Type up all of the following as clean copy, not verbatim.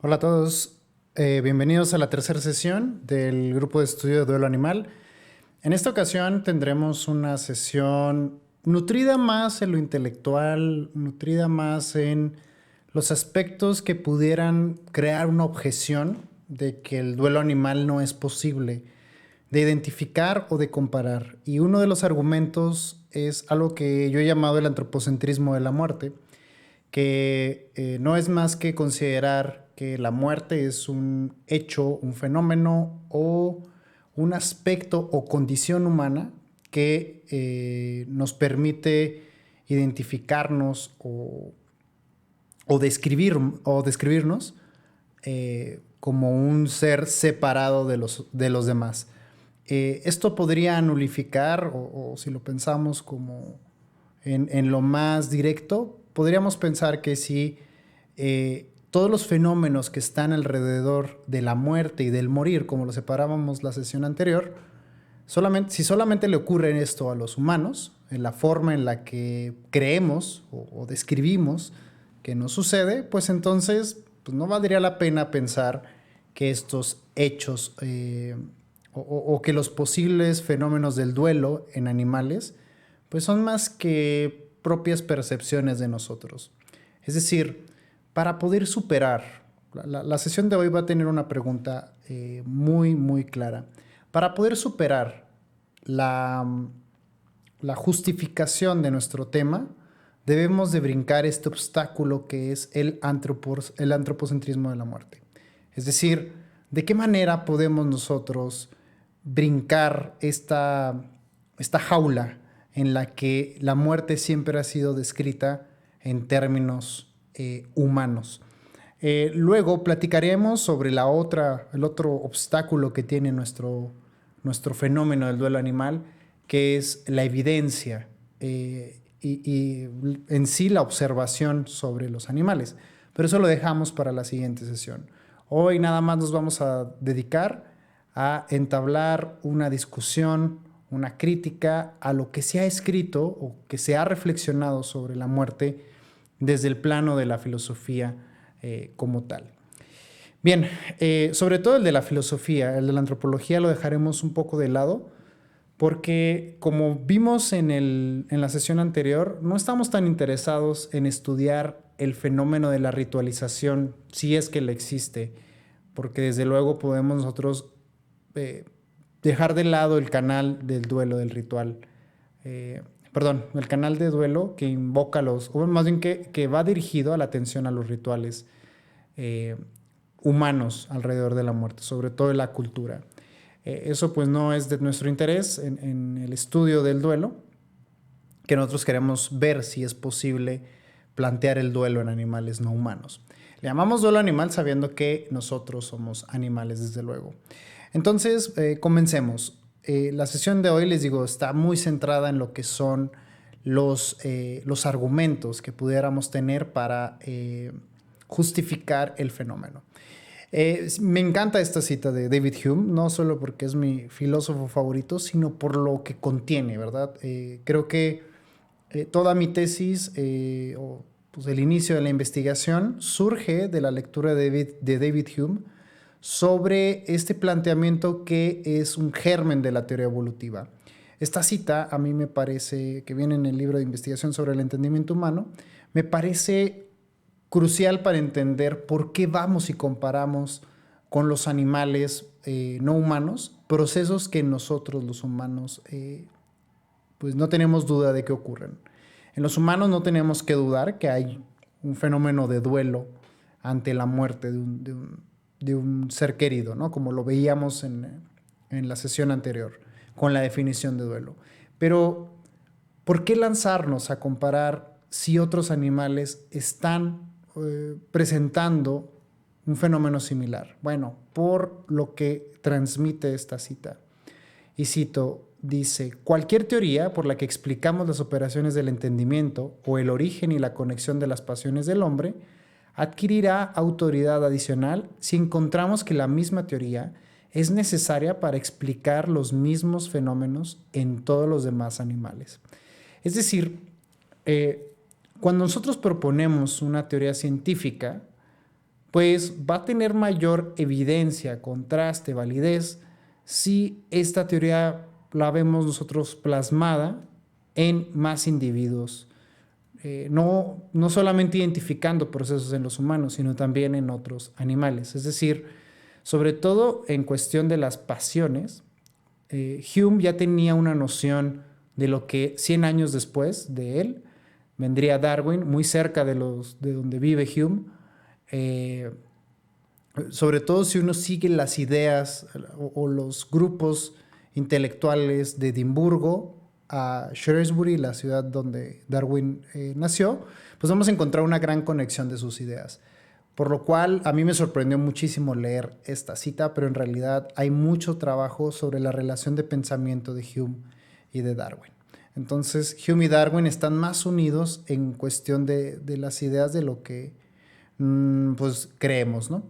Hola a todos, bienvenidos a la tercera sesión del grupo de estudio de duelo animal. En esta ocasión tendremos una sesión nutrida más en lo intelectual, nutrida más en los aspectos que pudieran crear una objeción de que el duelo animal no es posible de identificar o de comparar. Y uno de los argumentos es algo que yo he llamado el antropocentrismo de la muerte, que no es más que considerar que la muerte es un hecho, un fenómeno o un aspecto o condición humana que nos permite identificarnos o describirnos como un ser separado de los demás. Esto podría nulificar, o si lo pensamos como en lo más directo, podríamos pensar que si todos los fenómenos que están alrededor de la muerte y del morir, como lo separábamos la sesión anterior, si solamente le ocurre esto a los humanos, en la forma en la que creemos o describimos que nos sucede, pues entonces pues no valdría la pena pensar que estos hechos o que los posibles fenómenos del duelo en animales pues son más que propias percepciones de nosotros. Es decir, para poder superar, la sesión de hoy va a tener una pregunta muy clara. Para poder superar la, la justificación de nuestro tema, debemos de brincar este obstáculo que es el antropocentrismo de la muerte. Es decir, ¿de qué manera podemos nosotros brincar esta jaula en la que la muerte siempre ha sido descrita en términos humanos? Luego platicaremos sobre el otro obstáculo que tiene nuestro fenómeno del duelo animal, que es la evidencia y en sí la observación sobre los animales. Pero eso lo dejamos para la siguiente sesión. Hoy nada más nos vamos a dedicar a entablar una discusión, una crítica a lo que se ha escrito o que se ha reflexionado sobre la muerte desde el plano de la filosofía como tal. Bien, sobre todo el de la filosofía, el de la antropología lo dejaremos un poco de lado, porque como vimos en la sesión anterior, no estamos tan interesados en estudiar el fenómeno de la ritualización, si es que le existe, porque desde luego podemos nosotros dejar de lado el canal del duelo, del ritual. El canal de duelo que invoca o más bien que va dirigido a la atención a los rituales humanos alrededor de la muerte, sobre todo en la cultura. Eso pues no es de nuestro interés en el estudio del duelo, que nosotros queremos ver si es posible plantear el duelo en animales no humanos. Le llamamos duelo animal sabiendo que nosotros somos animales, desde luego. Entonces, comencemos. La sesión de hoy, les digo, está muy centrada en lo que son los argumentos que pudiéramos tener para justificar el fenómeno. Me encanta esta cita de David Hume, no solo porque es mi filósofo favorito, sino por lo que contiene, ¿verdad? Creo que toda mi tesis o pues el inicio de la investigación surge de la lectura de David Hume sobre este planteamiento que es un germen de la teoría evolutiva. Esta cita a mí me parece, que viene en el libro de investigación sobre el entendimiento humano, me parece crucial para entender por qué vamos y comparamos con los animales no humanos procesos que nosotros los humanos pues no tenemos duda de que ocurren. En los humanos no tenemos que dudar que hay un fenómeno de duelo ante la muerte de un ser querido, ¿no? Como lo veíamos en la sesión anterior con la definición de duelo. Pero, ¿por qué lanzarnos a comparar si otros animales están presentando un fenómeno similar? Bueno, por lo que transmite esta cita. Y cito, dice, cualquier teoría por la que explicamos las operaciones del entendimiento o el origen y la conexión de las pasiones del hombre adquirirá autoridad adicional si encontramos que la misma teoría es necesaria para explicar los mismos fenómenos en todos los demás animales. Es decir, cuando nosotros proponemos una teoría científica, pues va a tener mayor evidencia, contraste, validez si esta teoría la vemos nosotros plasmada en más individuos. No solamente identificando procesos en los humanos, sino también en otros animales. Es decir, sobre todo en cuestión de las pasiones, Hume ya tenía una noción de lo que 100 años después de él vendría Darwin, muy cerca de donde vive Hume. Eh, Sobre todo si uno sigue las ideas o los grupos intelectuales de Edimburgo a Shrewsbury, la ciudad donde Darwin nació, pues vamos a encontrar una gran conexión de sus ideas. Por lo cual a mí me sorprendió muchísimo leer esta cita, pero en realidad hay mucho trabajo sobre la relación de pensamiento de Hume y de Darwin. Entonces Hume y Darwin están más unidos en cuestión de las ideas de lo que pues creemos, ¿no?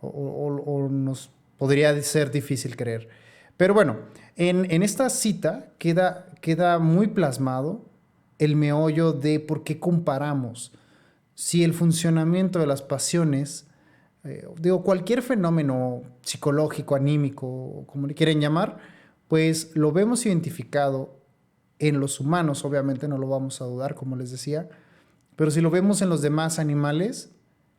O nos podría ser difícil creer. Pero bueno, en esta cita queda muy plasmado el meollo de por qué comparamos si el funcionamiento de las pasiones, cualquier fenómeno psicológico, anímico, como le quieren llamar, pues lo vemos identificado en los humanos, obviamente no lo vamos a dudar, como les decía, pero si lo vemos en los demás animales,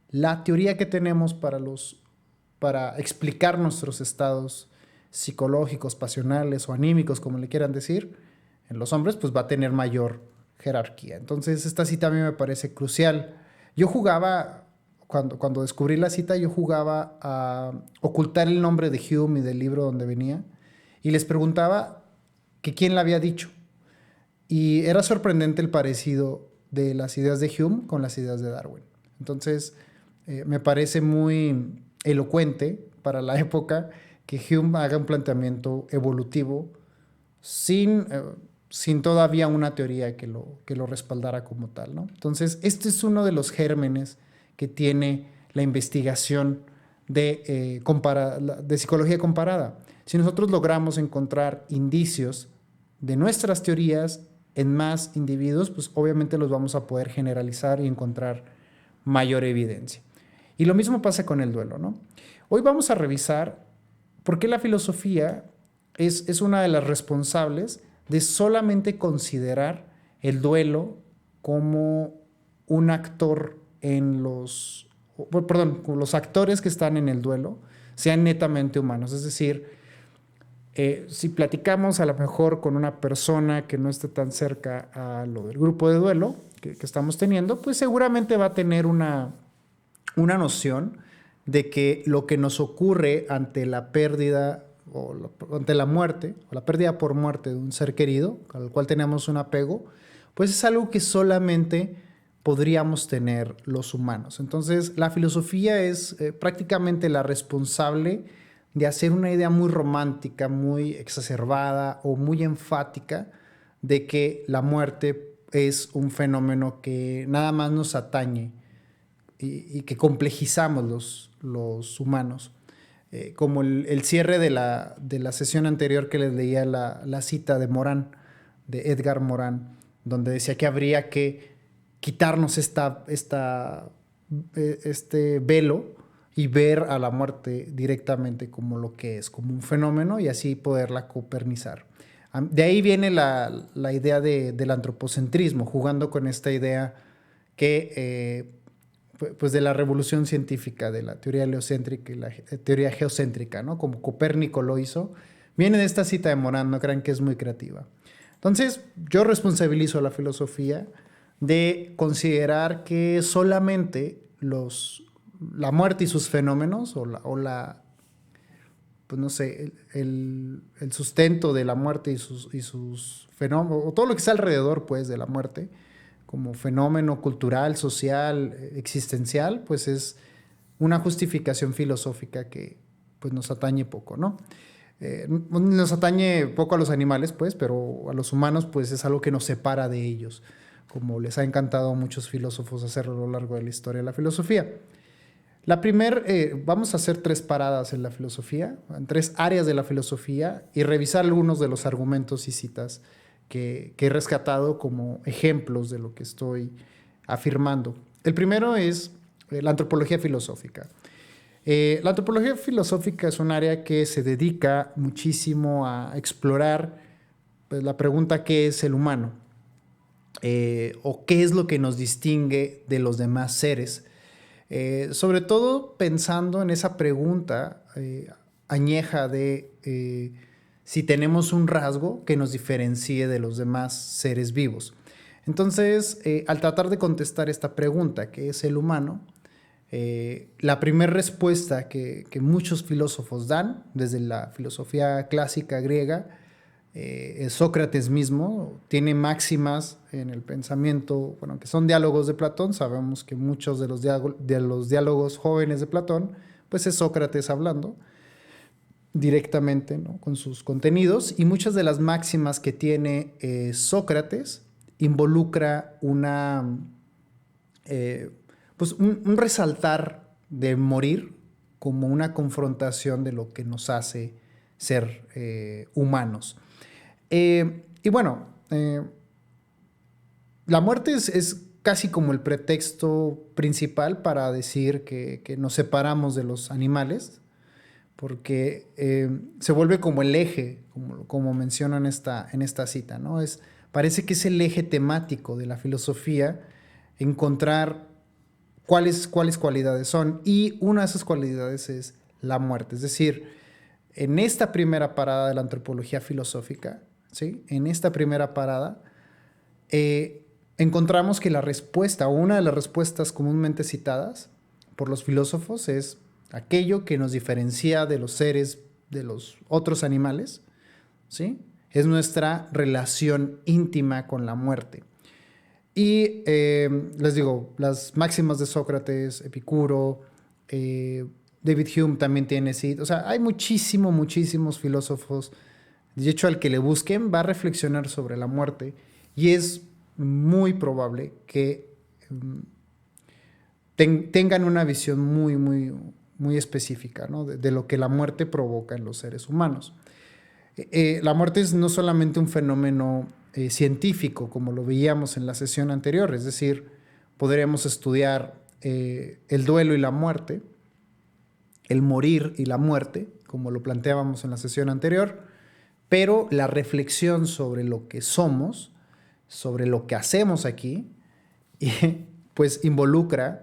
la teoría que tenemos para explicar nuestros estados psicológicos, pasionales o anímicos, como le quieran decir, en los hombres, pues va a tener mayor jerarquía. Entonces, esta cita a mí me parece crucial. Yo jugaba, cuando descubrí la cita, yo jugaba a ocultar el nombre de Hume y del libro donde venía, y les preguntaba que quién la había dicho. Y era sorprendente el parecido de las ideas de Hume con las ideas de Darwin. Entonces, me parece muy elocuente para la época que Hume haga un planteamiento evolutivo sin todavía una teoría que lo respaldara como tal, ¿no? Entonces, este es uno de los gérmenes que tiene la investigación de psicología comparada. Si nosotros logramos encontrar indicios de nuestras teorías en más individuos, pues obviamente los vamos a poder generalizar y encontrar mayor evidencia. Y lo mismo pasa con el duelo, ¿no? Hoy vamos a revisar por qué la filosofía es una de las responsables de solamente considerar el duelo como un actor los actores que están en el duelo sean netamente humanos. Es decir, si platicamos a lo mejor con una persona que no esté tan cerca a lo del grupo de duelo que estamos teniendo, pues seguramente va a tener una noción de que lo que nos ocurre ante la pérdida ante la muerte o la pérdida por muerte de un ser querido al cual tenemos un apego, pues es algo que solamente podríamos tener los humanos. Entonces, la filosofía es prácticamente la responsable de hacer una idea muy romántica, muy exacerbada o muy enfática de que la muerte es un fenómeno que nada más nos atañe y que complejizamos los humanos. Como el cierre de la sesión anterior que les leía la cita de Morán, de Edgar Morán, donde decía que habría que quitarnos este velo y ver a la muerte directamente como lo que es, como un fenómeno y así poderla copernizar. De ahí viene la idea del antropocentrismo, jugando con esta idea que pues de la revolución científica, de la teoría heliocéntrica y la teoría geocéntrica, ¿no? Como Copérnico lo hizo. Viene de esta cita de Morán, no crean que es muy creativa. Entonces, yo responsabilizo a la filosofía de considerar que solamente la muerte y sus fenómenos, pues no sé, el sustento de la muerte y sus fenómenos, o todo lo que está alrededor, pues, de la muerte, como fenómeno cultural, social, existencial, pues es una justificación filosófica que pues nos atañe poco, ¿no? Nos atañe poco a los animales, pues, pero a los humanos, pues es algo que nos separa de ellos, como les ha encantado a muchos filósofos hacerlo a lo largo de la historia de la filosofía. Vamos a hacer 3 paradas en la filosofía, en 3 áreas de la filosofía y revisar algunos de los argumentos y citas que he rescatado como ejemplos de lo que estoy afirmando. El primero es la antropología filosófica. La antropología filosófica es un área que se dedica muchísimo a explorar pues, la pregunta ¿qué es el humano? O qué es lo que nos distingue de los demás seres. Sobre todo pensando en esa pregunta añeja de si tenemos un rasgo que nos diferencie de los demás seres vivos. Entonces, al tratar de contestar esta pregunta, ¿qué es el humano? La primera respuesta que muchos filósofos dan, desde la filosofía clásica griega, Sócrates mismo tiene máximas en el pensamiento, bueno, que son diálogos de Platón. Sabemos que muchos de los diálogos jóvenes de Platón, pues es Sócrates hablando directamente, ¿no?, con sus contenidos, y muchas de las máximas que tiene Sócrates involucra pues un resaltar de morir como una confrontación de lo que nos hace ser humanos. Y bueno, la muerte es casi como el pretexto principal para decir que nos separamos de los animales, porque se vuelve como el eje, como menciona en esta cita, ¿no? Parece que es el eje temático de la filosofía, encontrar cuáles cualidades son, y una de esas cualidades es la muerte. Es decir, en esta primera parada de la antropología filosófica, ¿sí?, en esta primera parada, encontramos que la respuesta, o una de las respuestas comúnmente citadas por los filósofos, es aquello que nos diferencia de los seres, de los otros animales, ¿sí?, es nuestra relación íntima con la muerte. Y les digo, las máximas de Sócrates, Epicuro, David Hume también tiene, sí, o sea, hay muchísimos filósofos. De hecho, al que le busquen va a reflexionar sobre la muerte, y es muy probable que tengan una visión muy específica, ¿no?, de lo que la muerte provoca en los seres humanos. La muerte es no solamente un fenómeno científico, como lo veíamos en la sesión anterior, es decir, podríamos estudiar el duelo y la muerte, el morir y la muerte, como lo planteábamos en la sesión anterior, pero la reflexión sobre lo que somos, sobre lo que hacemos aquí, pues involucra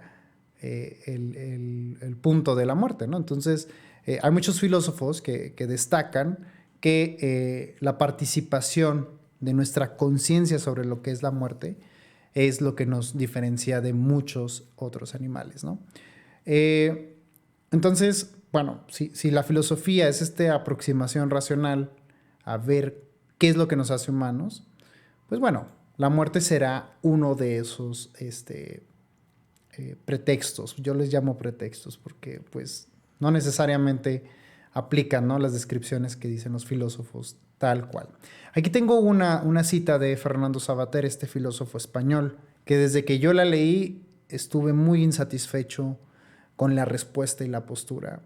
el punto de la muerte, ¿no? Entonces, hay muchos filósofos que destacan que la participación de nuestra conciencia sobre lo que es la muerte es lo que nos diferencia de muchos otros animales, ¿no? Entonces, bueno, si la filosofía es esta aproximación racional a ver qué es lo que nos hace humanos, pues bueno, la muerte será uno de esos pretextos. Yo les llamo pretextos porque pues no necesariamente aplican, ¿no?, las descripciones que dicen los filósofos tal cual. Aquí tengo una cita de Fernando Savater, este filósofo español, que desde que yo la leí estuve muy insatisfecho con la respuesta y la postura.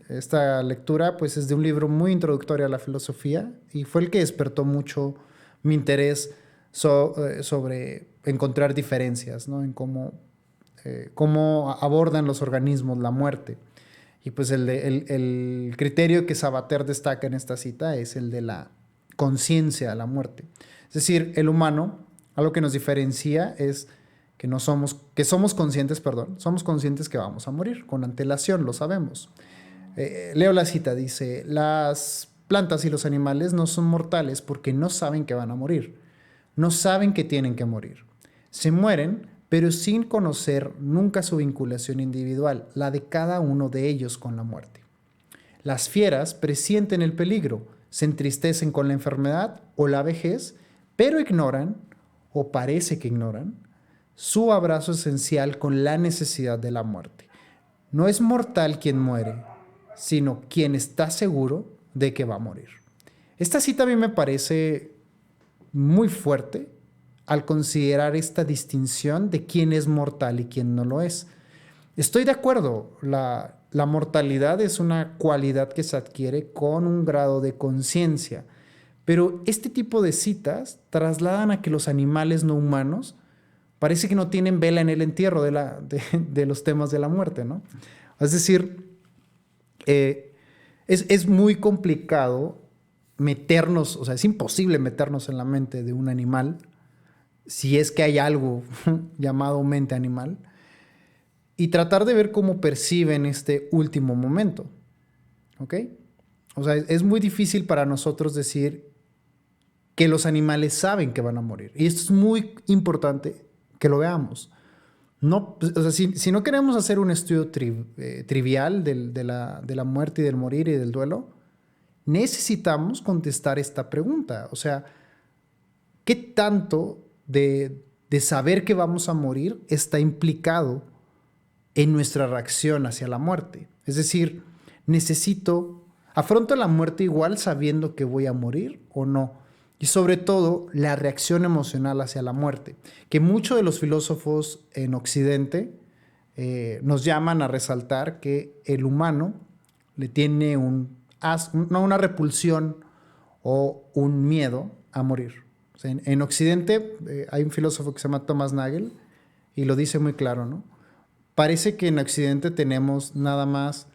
Esta lectura pues es de un libro muy introductorio a la filosofía, y fue el que despertó mucho mi interés sobre encontrar diferencias, ¿no?, en cómo abordan los organismos la muerte. Y pues el criterio que Savater destaca en esta cita es el de la conciencia a la muerte. Es decir, el humano, algo que nos diferencia es que somos conscientes que vamos a morir con antelación, lo sabemos. Leo la cita, dice: las plantas y los animales no son mortales porque no saben que van a morir, no saben que tienen que morir. Se mueren, pero sin conocer nunca su vinculación individual, la de cada uno de ellos con la muerte. Las fieras presienten el peligro, se entristecen con la enfermedad o la vejez, pero ignoran, o parece que ignoran, su abrazo esencial con la necesidad de la muerte. No es mortal quien muere, sino quien está seguro de que va a morir. Esta cita a mí me parece muy fuerte al considerar esta distinción de quién es mortal y quién no lo es. Estoy de acuerdo, la mortalidad es una cualidad que se adquiere con un grado de conciencia, pero este tipo de citas trasladan a que los animales no humanos parece que no tienen vela en el entierro de los temas de la muerte, ¿no? Es decir, Eh, es muy complicado meternos, o sea, es imposible meternos en la mente de un animal si es que hay algo llamado mente animal y tratar de ver cómo perciben este último momento, ¿ok? O sea, es muy difícil para nosotros decir que los animales saben que van a morir. Y esto es muy importante que lo veamos. No, o sea, si no queremos hacer un estudio trivial de la muerte y del morir y del duelo, necesitamos contestar esta pregunta. O sea, ¿qué tanto de saber que vamos a morir está implicado en nuestra reacción hacia la muerte? Es decir, afronto la muerte igual sabiendo que voy a morir o no. Y sobre todo, la reacción emocional hacia la muerte, que muchos de los filósofos en Occidente nos llaman a resaltar que el humano le tiene una repulsión o un miedo a morir. O sea, en Occidente hay un filósofo que se llama Thomas Nagel y lo dice muy claro, ¿no? Parece que en Occidente tenemos nada más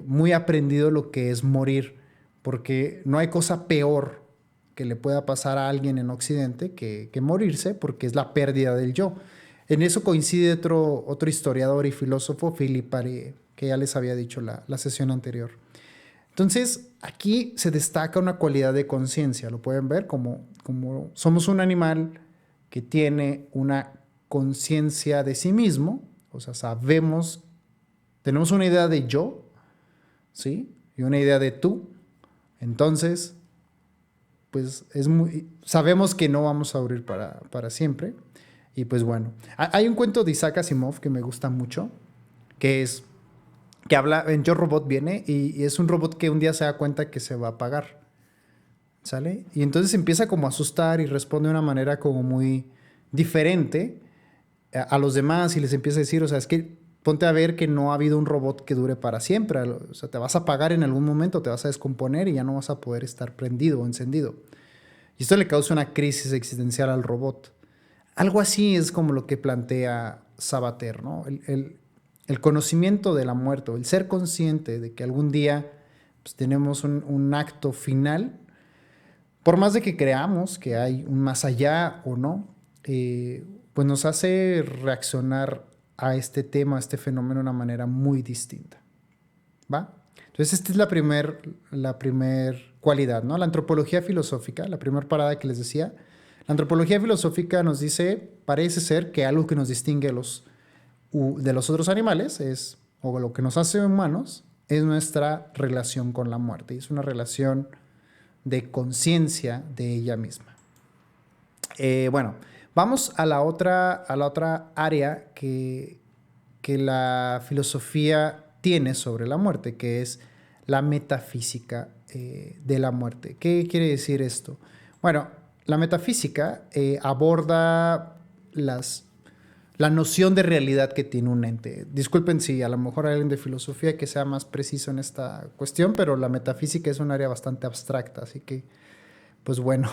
muy aprendido lo que es morir, porque no hay cosa peor que le pueda pasar a alguien en Occidente que morirse, porque es la pérdida del yo. En eso coincide otro historiador y filósofo, Philippe Paré, que ya les había dicho la sesión anterior. Entonces, aquí se destaca una cualidad de conciencia, lo pueden ver como somos un animal que tiene una conciencia de sí mismo, o sea, tenemos una idea de yo, ¿sí? Y una idea de tú. Entonces, pues sabemos que no vamos a morir para siempre. Y pues bueno, hay un cuento de Isaac Asimov que me gusta mucho, que habla, en Yo Robot viene y es un robot que un día se da cuenta que se va a apagar, ¿sale? Y entonces empieza como a asustar y responde de una manera como muy diferente a los demás y les empieza a decir, o sea, es que ponte a ver que no ha habido un robot que dure para siempre, o sea, te vas a apagar en algún momento, te vas a descomponer y ya no vas a poder estar prendido o encendido. Y esto le causa una crisis existencial al robot. Algo así es como lo que plantea Sabater, ¿no? El conocimiento de la muerte, el ser consciente de que algún día pues, tenemos un acto final, por más de que creamos que hay un más allá o no, pues nos hace reaccionar a este tema, a este fenómeno de una manera muy distinta. ¿Va? Entonces, esta es la primer cualidad, ¿no? La antropología filosófica, la primera parada que les decía. La antropología filosófica nos dice, parece ser que algo que nos distingue de los otros animales o lo que nos hace humanos, es nuestra relación con la muerte. Y es una relación de conciencia de ella misma. Bueno, vamos a la otra área que la filosofía tiene sobre la muerte, que es la metafísica de la muerte. ¿Qué quiere decir esto? Bueno, la metafísica aborda la noción de realidad que tiene un ente. Disculpen si a lo mejor hay alguien de filosofía que sea más preciso en esta cuestión, pero la metafísica es un área bastante abstracta, así que, pues bueno,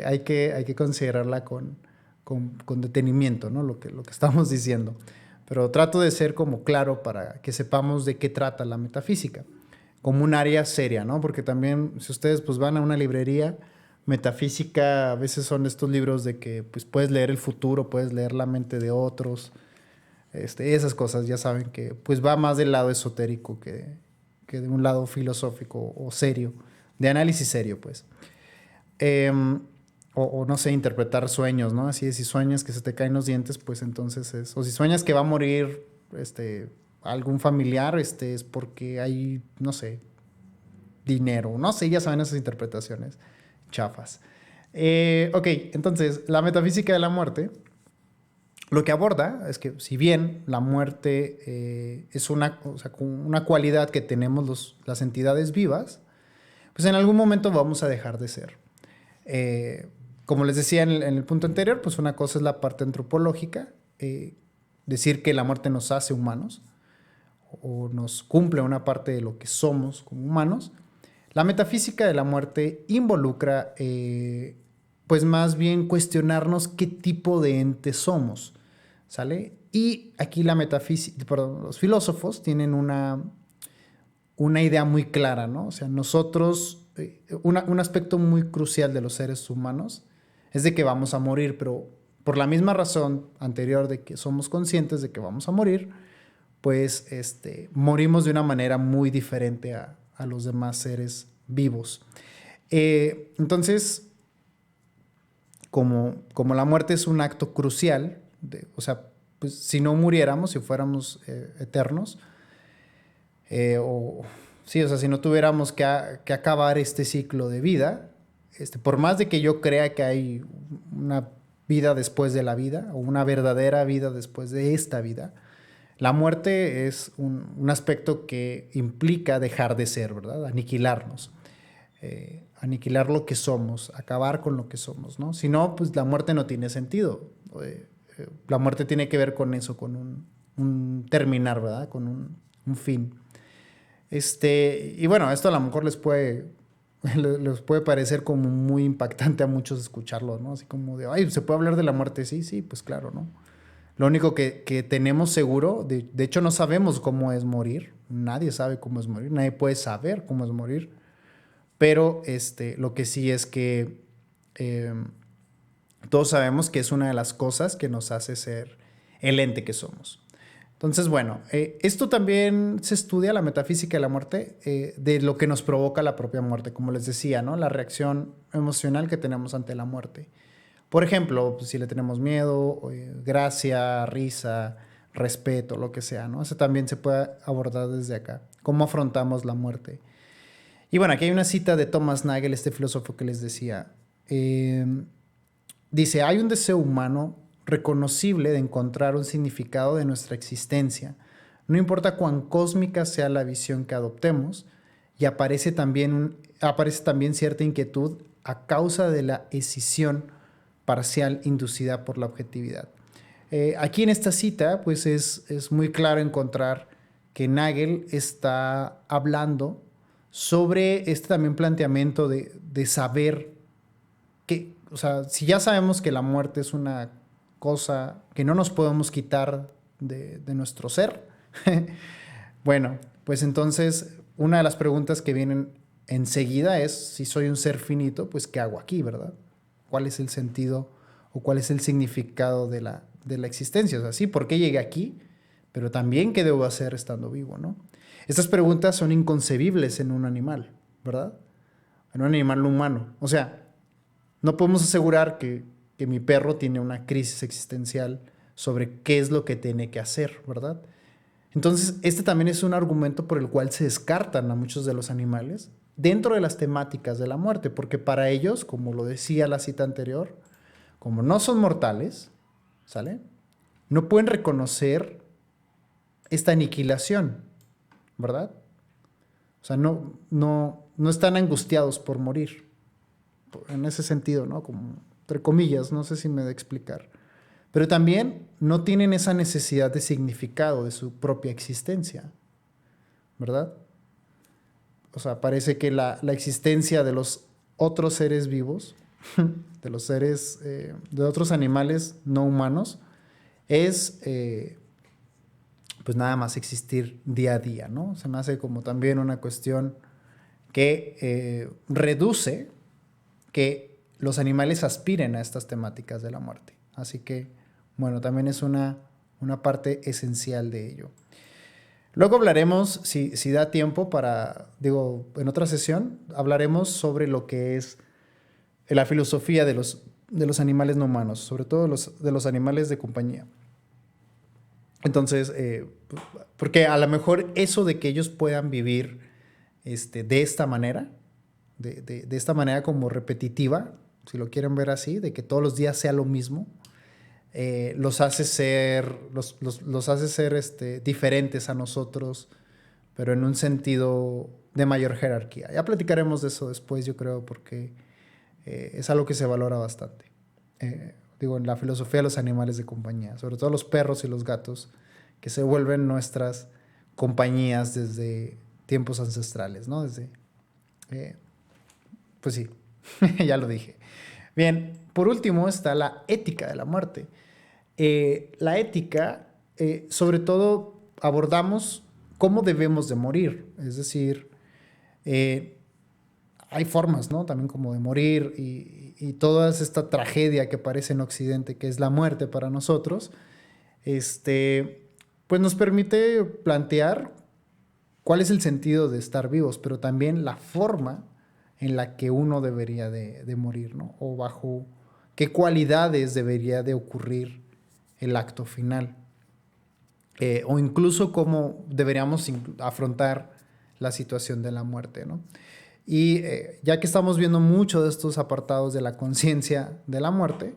hay que considerarla con detenimiento, ¿no? Lo que estamos diciendo. Pero trato de ser como claro para que sepamos de qué trata la metafísica, como un área seria, ¿no? Porque también, si ustedes pues van a una librería, metafísica a veces son estos libros de que pues puedes leer el futuro, puedes leer la mente de otros, esas cosas ya saben que pues va más del lado esotérico que de un lado filosófico o serio, de análisis serio pues. O no sé, interpretar sueños, ¿no? Así es, si sueñas que se te caen los dientes, pues entonces o si sueñas que va a morir algún familiar, es porque hay, no sé, dinero, no sé, ya saben esas interpretaciones chafas. Ok, entonces, la metafísica de la muerte lo que aborda es que si bien la muerte es una cualidad que tenemos las entidades vivas, pues en algún momento vamos a dejar de ser. Como les decía en el punto anterior, pues una cosa es la parte antropológica, decir que la muerte nos hace humanos o nos cumple una parte de lo que somos como humanos. La metafísica de la muerte involucra, pues más bien cuestionarnos qué tipo de ente somos, ¿sale? Y aquí la metafísica, perdón, los filósofos tienen una idea muy clara, ¿no? O sea, nosotros, un aspecto muy crucial de los seres humanos es de que vamos a morir, pero por la misma razón anterior de que somos conscientes de que vamos a morir, pues morimos de una manera muy diferente a los demás seres vivos. Entonces, como la muerte es un acto crucial, o sea, pues si no muriéramos, si fuéramos eternos, sí, o sea, si no tuviéramos que acabar este ciclo de vida, por más de que yo crea que hay una vida después de la vida, o una verdadera vida después de esta vida, la muerte es un aspecto que implica dejar de ser, ¿verdad? Aniquilarnos. Aniquilar lo que somos, acabar con lo que somos, ¿no? Si no, pues la muerte no tiene sentido. La muerte tiene que ver con eso, con un terminar, ¿verdad? Con un fin. Y bueno, esto a lo mejor les puede parecer como muy impactante a muchos escucharlo, ¿no? Así como de, ay, ¿se puede hablar de la muerte? Sí, sí, pues claro, ¿no? Lo único que tenemos seguro, de hecho no sabemos cómo es morir, nadie sabe cómo es morir, nadie puede saber cómo es morir, pero lo que sí es que eh, todos sabemos que es una de las cosas que nos hace ser el ente que somos. Entonces, bueno, esto también se estudia, la metafísica de la muerte, de lo que nos provoca la propia muerte, como les decía, ¿no? La reacción emocional que tenemos ante la muerte. Por ejemplo, pues, si le tenemos miedo, gracia, risa, respeto, lo que sea, ¿no? Eso también se puede abordar desde acá. ¿Cómo afrontamos la muerte? Y bueno, aquí hay una cita de Thomas Nagel, este filósofo que les decía. Dice, hay un deseo humano reconocible de encontrar un significado de nuestra existencia. No importa cuán cósmica sea la visión que adoptemos, y aparece también cierta inquietud a causa de la escisión parcial inducida por la objetividad. Aquí en esta cita, pues es muy claro encontrar que Nagel está hablando sobre este también planteamiento de saber que, o sea, si ya sabemos que la muerte es una cosa que no nos podemos quitar de nuestro ser, bueno, pues entonces una de las preguntas que vienen enseguida es, si soy un ser finito, pues ¿qué hago aquí, verdad? ¿Cuál es el sentido o cuál es el significado de la existencia? O sea, sí, ¿por qué llegué aquí? Pero también, ¿qué debo hacer estando vivo, no? Estas preguntas son inconcebibles en un animal, ¿verdad? En un animal humano. O sea, no podemos asegurar que mi perro tiene una crisis existencial sobre qué es lo que tiene que hacer, ¿verdad? Entonces, este también es un argumento por el cual se descartan a muchos de los animales dentro de las temáticas de la muerte, porque para ellos, como lo decía la cita anterior, como no son mortales, ¿sale? No pueden reconocer esta aniquilación, ¿verdad? O sea, no están angustiados por morir, en ese sentido, ¿no? Como entre comillas, no sé si me da a explicar. Pero también no tienen esa necesidad de significado de su propia existencia, ¿verdad? O sea, parece que la existencia de los otros seres vivos, de los seres, de otros animales no humanos, es pues nada más existir día a día, ¿no? Se me hace como también una cuestión que reduce que los animales aspiren a estas temáticas de la muerte. Así que, bueno, también es una parte esencial de ello. Luego hablaremos, si da tiempo en otra sesión, hablaremos sobre lo que es la filosofía de los animales no humanos, sobre todo de los animales de compañía. Entonces, porque a lo mejor eso de que ellos puedan vivir de esta manera, de esta manera como repetitiva, si lo quieren ver así, de que todos los días sea lo mismo, los hace ser diferentes a nosotros, pero en un sentido de mayor jerarquía. Ya platicaremos de eso después, yo creo, porque es algo que se valora bastante. En la filosofía de los animales de compañía, sobre todo los perros y los gatos, que se vuelven nuestras compañías desde tiempos ancestrales, ¿no? Pues sí, ya lo dije. Bien, por último está la ética de la muerte. La ética sobre todo abordamos cómo debemos de morir. Es decir, hay formas, ¿no? También como de morir y toda esta tragedia que aparece en Occidente, que es la muerte para nosotros, pues nos permite plantear cuál es el sentido de estar vivos, pero también la forma en la que uno debería de morir, ¿no? O bajo qué cualidades debería de ocurrir el acto final. O incluso cómo deberíamos afrontar la situación de la muerte, ¿no? Y ya que estamos viendo mucho de estos apartados de la conciencia de la muerte,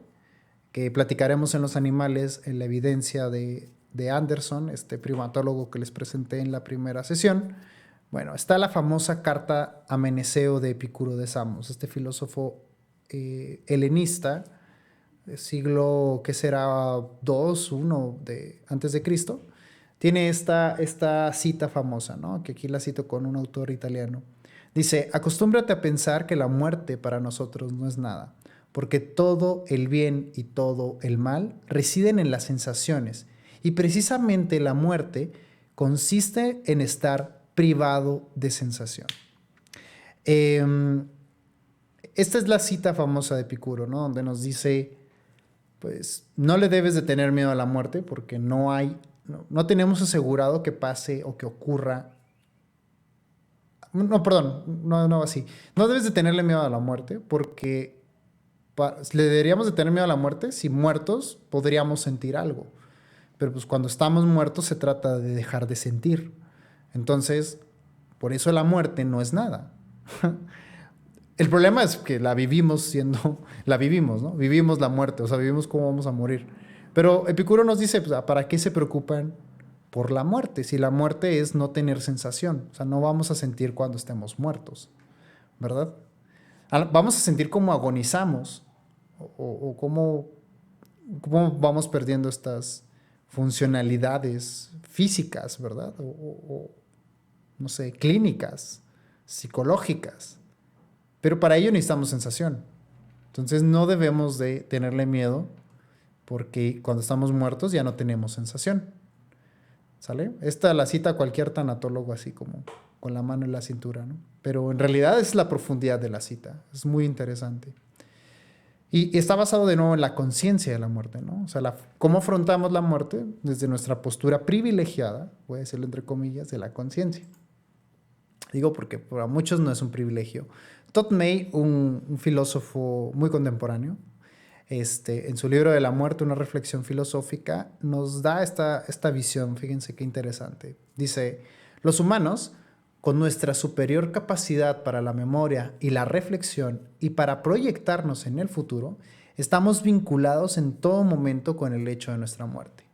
que platicaremos en los animales, en la evidencia de Anderson, este primatólogo que les presenté en la primera sesión, bueno, está la famosa carta a Meneceo de Epicuro de Samos, este filósofo helenista, siglo que será 2, 1 antes de Cristo, tiene esta cita famosa, ¿no? Que aquí la cito con un autor italiano. Dice, acostúmbrate a pensar que la muerte para nosotros no es nada, porque todo el bien y todo el mal residen en las sensaciones, y precisamente la muerte consiste en estar privado de sensación. Esta es la cita famosa de Epicuro, ¿no? Donde nos dice, pues, no le debes de tener miedo a la muerte porque no tenemos asegurado que pase o que ocurra. No, perdón, no así. No debes de tenerle miedo a la muerte porque le deberíamos de tener miedo a la muerte si muertos podríamos sentir algo. Pero pues cuando estamos muertos se trata de dejar de sentir. Entonces, por eso la muerte no es nada. El problema es que la vivimos, ¿no? Vivimos la muerte, o sea, vivimos cómo vamos a morir. Pero Epicuro nos dice, pues, ¿para qué se preocupan por la muerte? Si la muerte es no tener sensación, o sea, no vamos a sentir cuando estemos muertos, ¿verdad? Vamos a sentir cómo agonizamos o cómo vamos perdiendo estas funcionalidades físicas, ¿verdad? No sé, clínicas, psicológicas. Pero para ello necesitamos sensación. Entonces no debemos de tenerle miedo porque cuando estamos muertos ya no tenemos sensación. ¿Sale? Esta la cita cualquier tanatólogo así como con la mano en la cintura, ¿no? Pero en realidad es la profundidad de la cita. Es muy interesante. Y está basado de nuevo en la conciencia de la muerte, ¿no? O sea, cómo afrontamos la muerte desde nuestra postura privilegiada, voy a decirlo entre comillas, de la conciencia. Digo porque para muchos no es un privilegio. Todd May, un filósofo muy contemporáneo, en su libro de la muerte, una reflexión filosófica, nos da esta visión, fíjense qué interesante. Dice, los humanos, con nuestra superior capacidad para la memoria y la reflexión y para proyectarnos en el futuro, estamos vinculados en todo momento con el hecho de nuestra muerte.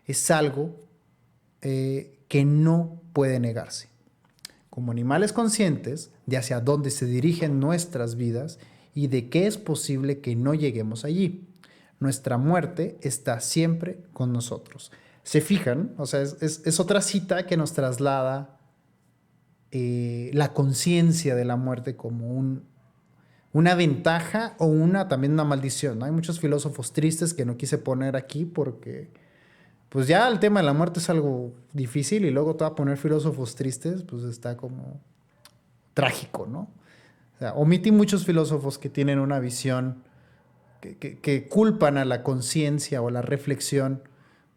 Es algo que no puede negarse. Como animales conscientes de hacia dónde se dirigen nuestras vidas y de que es posible que no lleguemos allí. Nuestra muerte está siempre con nosotros. ¿Se fijan? O sea, es otra cita que nos traslada la conciencia de la muerte como una ventaja o también una maldición, ¿no? Hay muchos filósofos tristes que no quise poner aquí porque pues ya el tema de la muerte es algo difícil y luego te va a poner filósofos tristes, pues está como trágico, ¿no? O sea, omití muchos filósofos que tienen una visión que culpan a la conciencia o a la reflexión,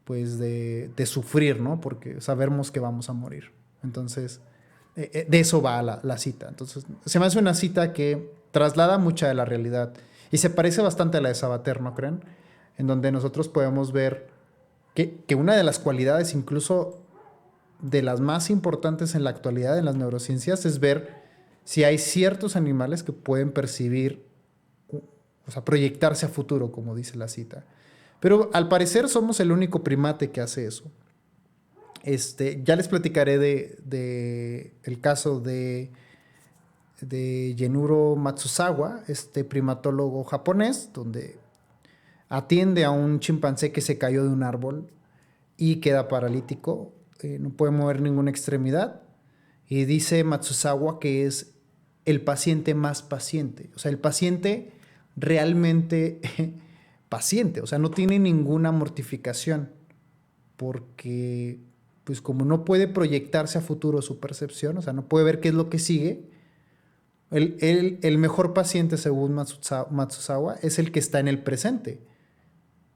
pues de sufrir, ¿no? Porque sabemos que vamos a morir. Entonces, de eso va la cita. Entonces, se me hace una cita que traslada mucha de la realidad y se parece bastante a la de Sabater, ¿no creen? En donde nosotros podemos ver que una de las cualidades, incluso de las más importantes en la actualidad en las neurociencias, es ver si hay ciertos animales que pueden percibir, o sea, proyectarse a futuro, como dice la cita. Pero al parecer somos el único primate que hace eso. Ya les platicaré de el caso de Genuro Matsuzawa, este primatólogo japonés, donde atiende a un chimpancé que se cayó de un árbol y queda paralítico, no puede mover ninguna extremidad. Y dice Matsuzawa que es el paciente más paciente. O sea, el paciente realmente paciente. O sea, no tiene ninguna mortificación porque pues como no puede proyectarse a futuro su percepción, o sea, no puede ver qué es lo que sigue, el mejor paciente, según Matsuzawa, es el que está en el presente,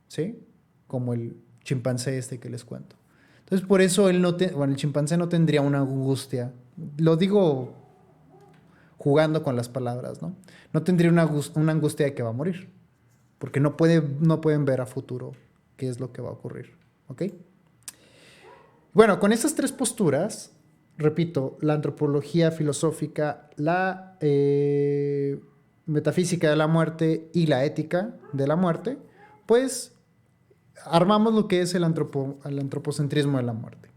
¿sí? Como el chimpancé este que les cuento. Entonces, por eso el chimpancé no tendría una angustia. Lo digo jugando con las palabras, ¿no? No tendría una angustia de que va a morir, porque no pueden ver a futuro qué es lo que va a ocurrir, ¿ok? Bueno, con estas tres posturas, repito, la antropología filosófica, la metafísica de la muerte y la ética de la muerte, pues armamos lo que es el antropocentrismo de la muerte.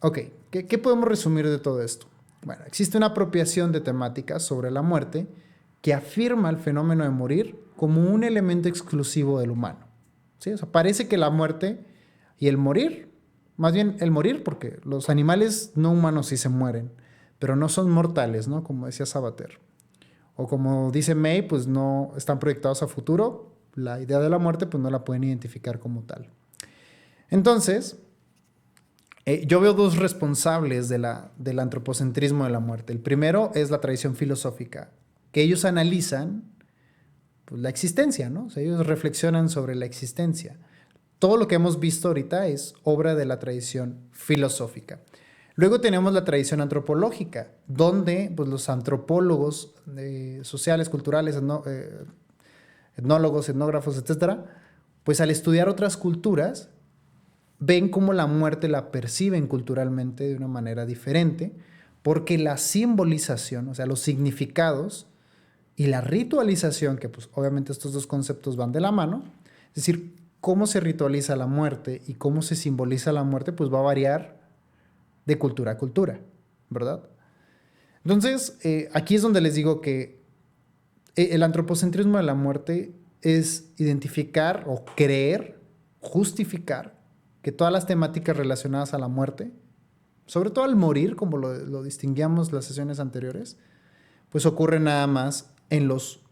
Ok, ¿qué podemos resumir de todo esto? Bueno, existe una apropiación de temáticas sobre la muerte que afirma el fenómeno de morir como un elemento exclusivo del humano. ¿Sí? O sea, parece que la muerte y el morir, más bien el morir, porque los animales no humanos sí se mueren, pero no son mortales, ¿no? Como decía Sabater. O como dice May, pues no están proyectados a futuro. La idea de la muerte, pues no la pueden identificar como tal. Entonces, yo veo dos responsables del antropocentrismo de la muerte. El primero es la tradición filosófica, que ellos analizan pues, la existencia, ¿no? O sea, ellos reflexionan sobre la existencia. Todo lo que hemos visto ahorita es obra de la tradición filosófica. Luego tenemos la tradición antropológica, donde pues, los antropólogos sociales, culturales, etnólogos, etnógrafos, etcétera, pues al estudiar otras culturas, ven cómo la muerte la perciben culturalmente de una manera diferente, porque la simbolización, o sea, los significados y la ritualización, que pues obviamente estos dos conceptos van de la mano, es decir, cómo se ritualiza la muerte y cómo se simboliza la muerte, pues va a variar de cultura a cultura, ¿verdad? Entonces, aquí es donde les digo que el antropocentrismo de la muerte es identificar o creer, justificar que todas las temáticas relacionadas a la muerte, sobre todo al morir, como lo distinguíamos las sesiones anteriores, pues ocurren nada más en los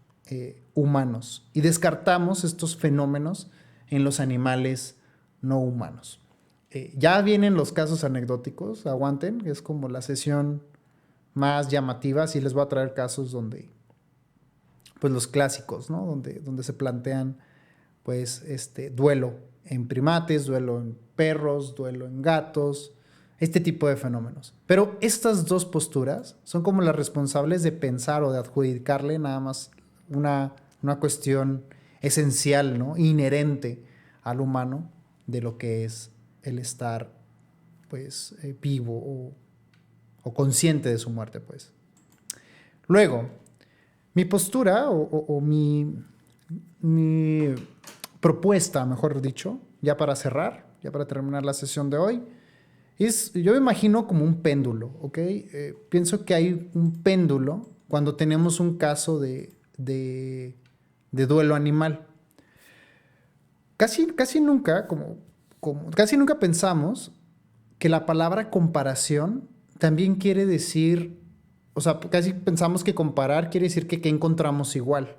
humanos y descartamos estos fenómenos en los animales no humanos. Ya vienen los casos anecdóticos, aguanten, es como la sesión más llamativa, sí les voy a traer casos donde, pues los clásicos, ¿no? Donde se plantean, pues, duelo en primates, duelo en perros, duelo en gatos, este tipo de fenómenos. Pero estas dos posturas son como las responsables de pensar o de adjudicarle nada más una cuestión esencial, ¿no? Inherente al humano de lo que es el estar pues vivo o consciente de su muerte, pues. Luego, mi postura o mi propuesta, mejor dicho, ya para cerrar, ya para terminar la sesión de hoy, yo me imagino como un péndulo, ¿ok? Pienso que hay un péndulo cuando tenemos un caso de duelo animal. Casi nunca, casi nunca pensamos que la palabra comparación también quiere decir, o sea, casi pensamos que comparar quiere decir que encontramos igual.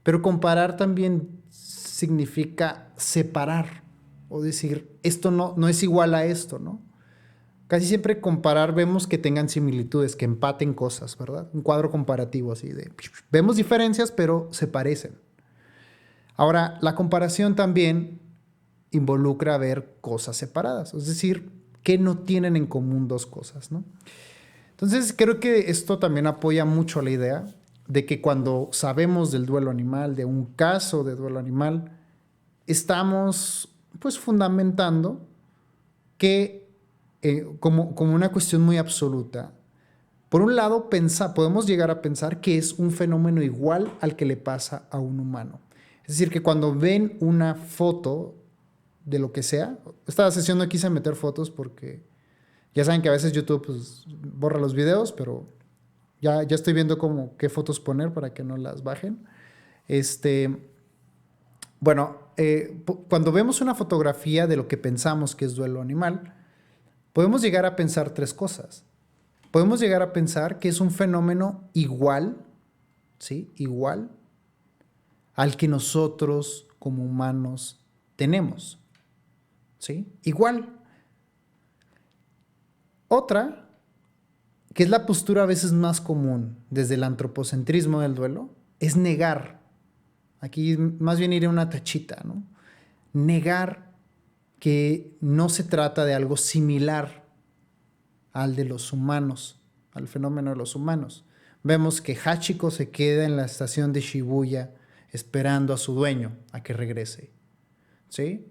Pero comparar también significa separar o decir, esto no es igual a esto, ¿no? Casi siempre comparar vemos que tengan similitudes, que empaten cosas, ¿verdad? Un cuadro comparativo así de... Vemos diferencias, pero se parecen. Ahora, la comparación también involucra ver cosas separadas, es decir, que no tienen en común dos cosas, ¿no? Entonces, creo que esto también apoya mucho la idea de que cuando sabemos del duelo animal, de un caso de duelo animal, estamos pues fundamentando que como una cuestión muy absoluta. Por un lado, podemos llegar a pensar que es un fenómeno igual al que le pasa a un humano. Es decir, que cuando ven una foto de lo que sea, esta sesión no quise meter fotos porque ya saben que a veces YouTube pues, borra los videos, pero ya estoy viendo como qué fotos poner para que no las bajen. Bueno, cuando vemos una fotografía de lo que pensamos que es duelo animal, podemos llegar a pensar tres cosas. Podemos llegar a pensar que es un fenómeno igual, ¿sí? Igual al que nosotros como humanos tenemos. ¿sí? Igual. Otra, que es la postura a veces más común desde el antropocentrismo del duelo, es negar. Aquí más bien iría una tachita, ¿no? Negar que no se trata de algo similar al de los humanos, al fenómeno de los humanos. Vemos que Hachiko se queda en la estación de Shibuya esperando a su dueño a que regrese, ¿sí?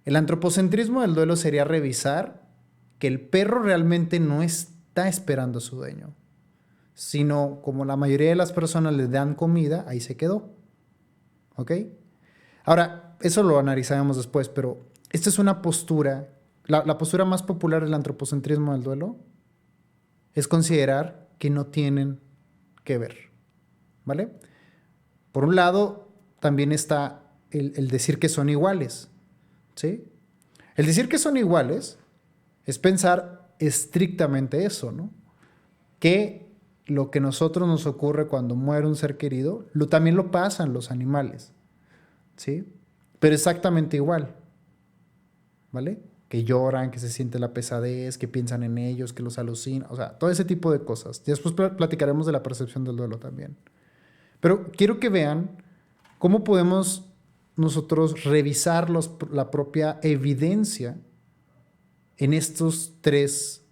El antropocentrismo del duelo sería revisar que el perro realmente no está esperando a su dueño, sino como la mayoría de las personas le dan comida, ahí se quedó, ¿ok? Ahora, eso lo analizaremos después, pero esta es una postura, la postura más popular del antropocentrismo del duelo es considerar que no tienen que ver, ¿vale? Por un lado, también está el decir que son iguales, ¿sí? El decir que son iguales es pensar estrictamente eso, ¿no? Que lo que a nosotros nos ocurre cuando muere un ser querido, también lo pasan los animales, ¿sí? Pero exactamente igual, ¿vale? Que lloran, que se siente la pesadez, que piensan en ellos, que los alucinan, o sea, todo ese tipo de cosas. Y después platicaremos de la percepción del duelo también. Pero quiero que vean cómo podemos nosotros revisar la propia evidencia en estos tres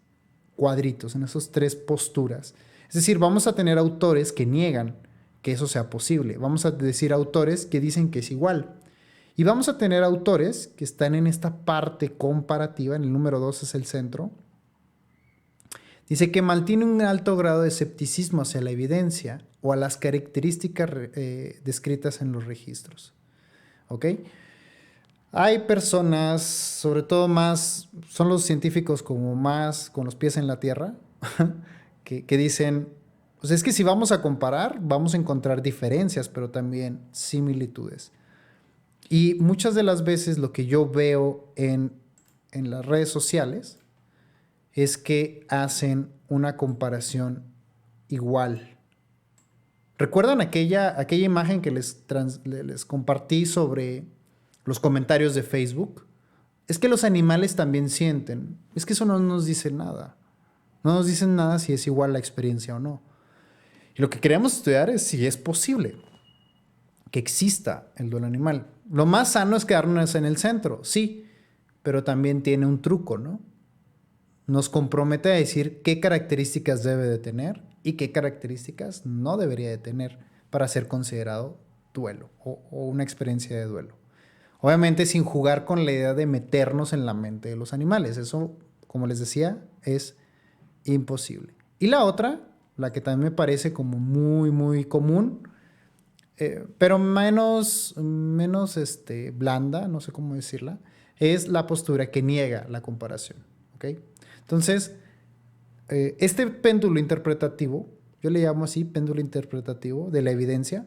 cuadritos, en esas tres posturas. Es decir, vamos a tener autores que niegan que eso sea posible. Vamos a decir autores que dicen que es igual. Y vamos a tener autores que están en esta parte comparativa, en el número 2 es el centro. Dice que mantiene un alto grado de escepticismo hacia la evidencia o a las características descritas en los registros. ¿Ok? Hay personas, sobre todo más, son los científicos como más con los pies en la tierra, que dicen, pues es que si vamos a comparar, vamos a encontrar diferencias, pero también similitudes. Y muchas de las veces lo que yo veo en las redes sociales es que hacen una comparación igual. ¿Recuerdan aquella imagen que les compartí sobre los comentarios de Facebook? Es que los animales también sienten. Es que eso no nos dice nada. No nos dicen nada si es igual la experiencia o no. Y lo que queremos estudiar es si es posible que exista el duelo animal. Lo más sano es quedarnos en el centro, sí, pero también tiene un truco, ¿no? Nos compromete a decir qué características debe de tener y qué características no debería de tener para ser considerado duelo o una experiencia de duelo. Obviamente sin jugar con la idea de meternos en la mente de los animales. Eso, como les decía, es imposible. Y la otra, la que también me parece como muy, muy común, pero menos blanda, no sé cómo decirla, es la postura que niega la comparación. ¿Okay? Entonces, este péndulo interpretativo, yo le llamo así, péndulo interpretativo de la evidencia,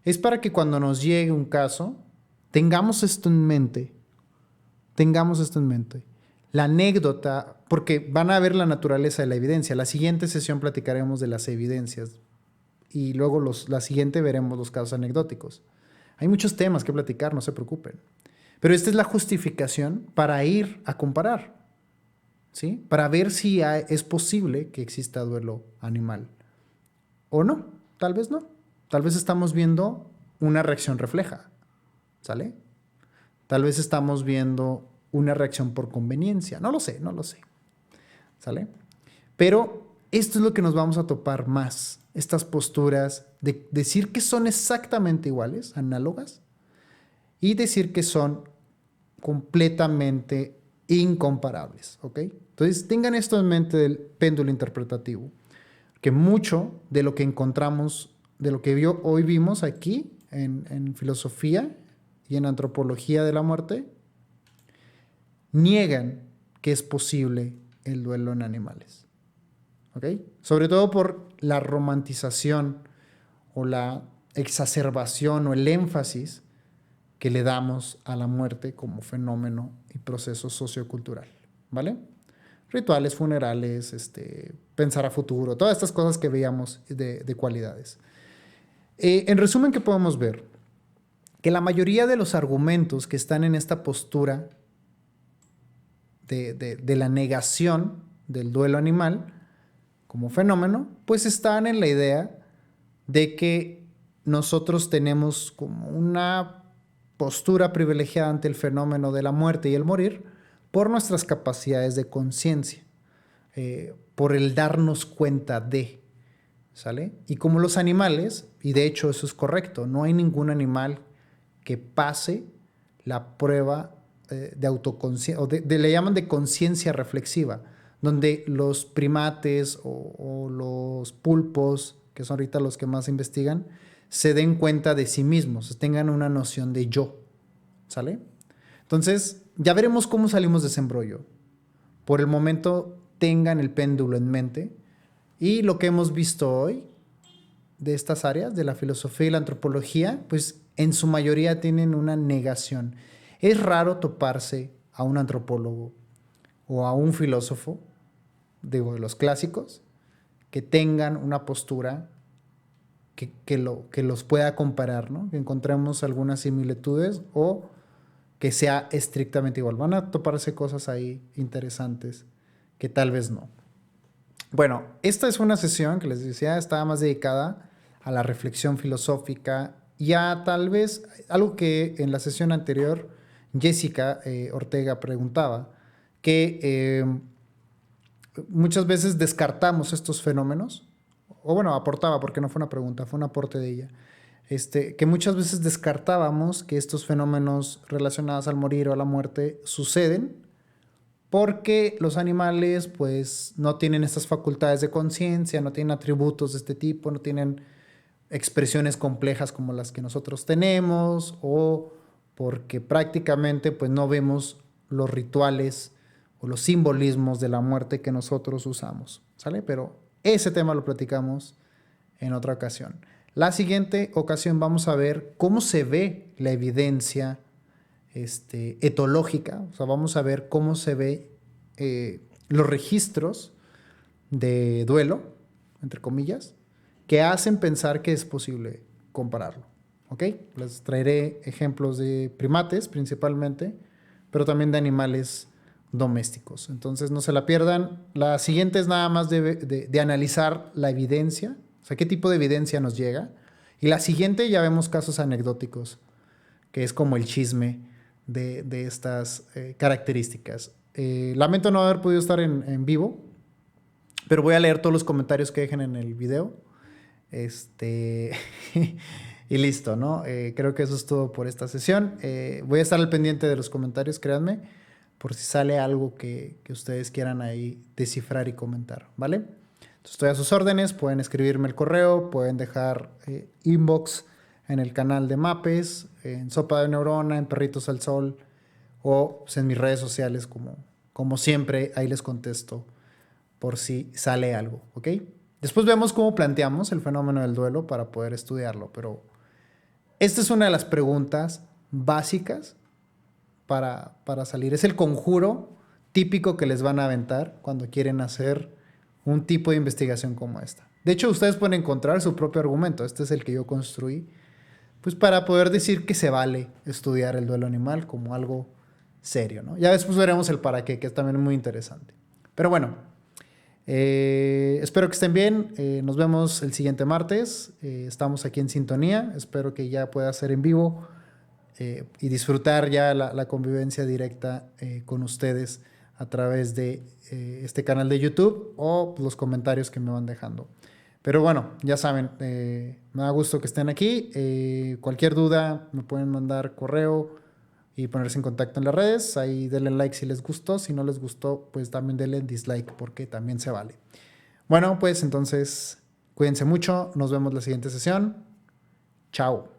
es para que cuando nos llegue un caso, tengamos esto en mente. La anécdota, porque van a ver la naturaleza de la evidencia. La siguiente sesión platicaremos de las evidencias y luego la siguiente veremos los casos anecdóticos. Hay muchos temas que platicar, no se preocupen. Pero esta es la justificación para ir a comparar, ¿sí? Para ver si es posible que exista duelo animal. O no, tal vez no. Tal vez estamos viendo una reacción refleja, ¿sale? Tal vez estamos viendo una reacción por conveniencia. No lo sé. ¿Sale? Pero esto es lo que nos vamos a topar más. Estas posturas de decir que son exactamente iguales, análogas, y decir que son completamente incomparables. ¿Ok? Entonces tengan esto en mente del péndulo interpretativo. Que mucho de lo que encontramos, de lo que hoy vimos aquí en filosofía y en antropología de la muerte, niegan que es posible el duelo en animales. ¿Ok? Sobre todo por la romantización o la exacerbación o el énfasis que le damos a la muerte como fenómeno y proceso sociocultural. ¿Vale? Rituales funerales, pensar a futuro, todas estas cosas que veíamos de cualidades. En resumen, ¿qué podemos ver? Que la mayoría de los argumentos que están en esta postura de la negación del duelo animal como fenómeno, pues están en la idea de que nosotros tenemos como una postura privilegiada ante el fenómeno de la muerte y el morir por nuestras capacidades de conciencia, por el darnos cuenta de, ¿sale? Y como los animales, y de hecho eso es correcto, no hay ningún animal que pase la prueba de autoconciencia, le llaman de conciencia reflexiva, donde los primates o los pulpos, que son ahorita los que más investigan, se den cuenta de sí mismos, tengan una noción de yo, ¿sale? Entonces, ya veremos cómo salimos de ese embrollo. Por el momento, tengan el péndulo en mente y lo que hemos visto hoy de estas áreas, de la filosofía y la antropología, pues en su mayoría tienen una negación. Es raro toparse a un antropólogo o a un filósofo, digo, de los clásicos, que tengan una postura que los pueda comparar, ¿no? Que encontremos algunas similitudes o que sea estrictamente igual. Van a toparse cosas ahí interesantes que tal vez no. Bueno, esta es una sesión que les decía, estaba más dedicada a la reflexión filosófica y a tal vez algo que en la sesión anterior Jessica Ortega preguntaba, que muchas veces descartamos estos fenómenos, o bueno, aportaba, porque no fue una pregunta, fue un aporte de ella, que muchas veces descartábamos que estos fenómenos relacionados al morir o a la muerte suceden porque los animales pues no tienen estas facultades de conciencia, no tienen atributos de este tipo, no tienen expresiones complejas como las que nosotros tenemos, o porque prácticamente pues no vemos los rituales o los simbolismos de la muerte que nosotros usamos, ¿sale? Pero ese tema lo platicamos en otra ocasión. La siguiente ocasión vamos a ver cómo se ve la evidencia etológica, o sea, vamos a ver cómo se ve los registros de duelo, entre comillas, que hacen pensar que es posible compararlo. ¿Ok? Les traeré ejemplos de primates principalmente, pero también de animales domésticos. Entonces no se la pierdan. La siguiente es nada más de analizar la evidencia, o sea, qué tipo de evidencia nos llega. Y la siguiente ya vemos casos anecdóticos, que es como el chisme de estas características. Lamento no haber podido estar en vivo, pero voy a leer todos los comentarios que dejen en el video. Y listo, ¿no? Creo que eso es todo por esta sesión. Voy a estar al pendiente de los comentarios, créanme, por si sale algo que ustedes quieran ahí descifrar y comentar, ¿vale? Entonces, estoy a sus órdenes, pueden escribirme el correo, pueden dejar inbox en el canal de Mapes, en Sopa de Neurona, en Perritos al Sol, o pues, en mis redes sociales, como siempre, ahí les contesto por si sale algo, ¿ok? Después vemos cómo planteamos el fenómeno del duelo para poder estudiarlo, pero esta es una de las preguntas básicas para salir. Es el conjuro típico que les van a aventar cuando quieren hacer un tipo de investigación como esta. De hecho, ustedes pueden encontrar su propio argumento. Este es el que yo construí, pues para poder decir que se vale estudiar el duelo animal como algo serio, ¿no? Ya después veremos el para qué, que es también muy interesante. Pero bueno, espero que estén bien. Nos vemos el siguiente martes. Estamos aquí en sintonía. Espero que ya pueda ser en vivo y disfrutar ya la convivencia directa con ustedes a través de este canal de YouTube o los comentarios que me van dejando. Pero bueno, ya saben, me da gusto que estén aquí. Cualquier duda me pueden mandar correo y ponerse en contacto en las redes. Ahí denle like si les gustó. Si no les gustó, pues también denle dislike porque también se vale. Bueno, pues entonces cuídense mucho. Nos vemos la siguiente sesión. Chao.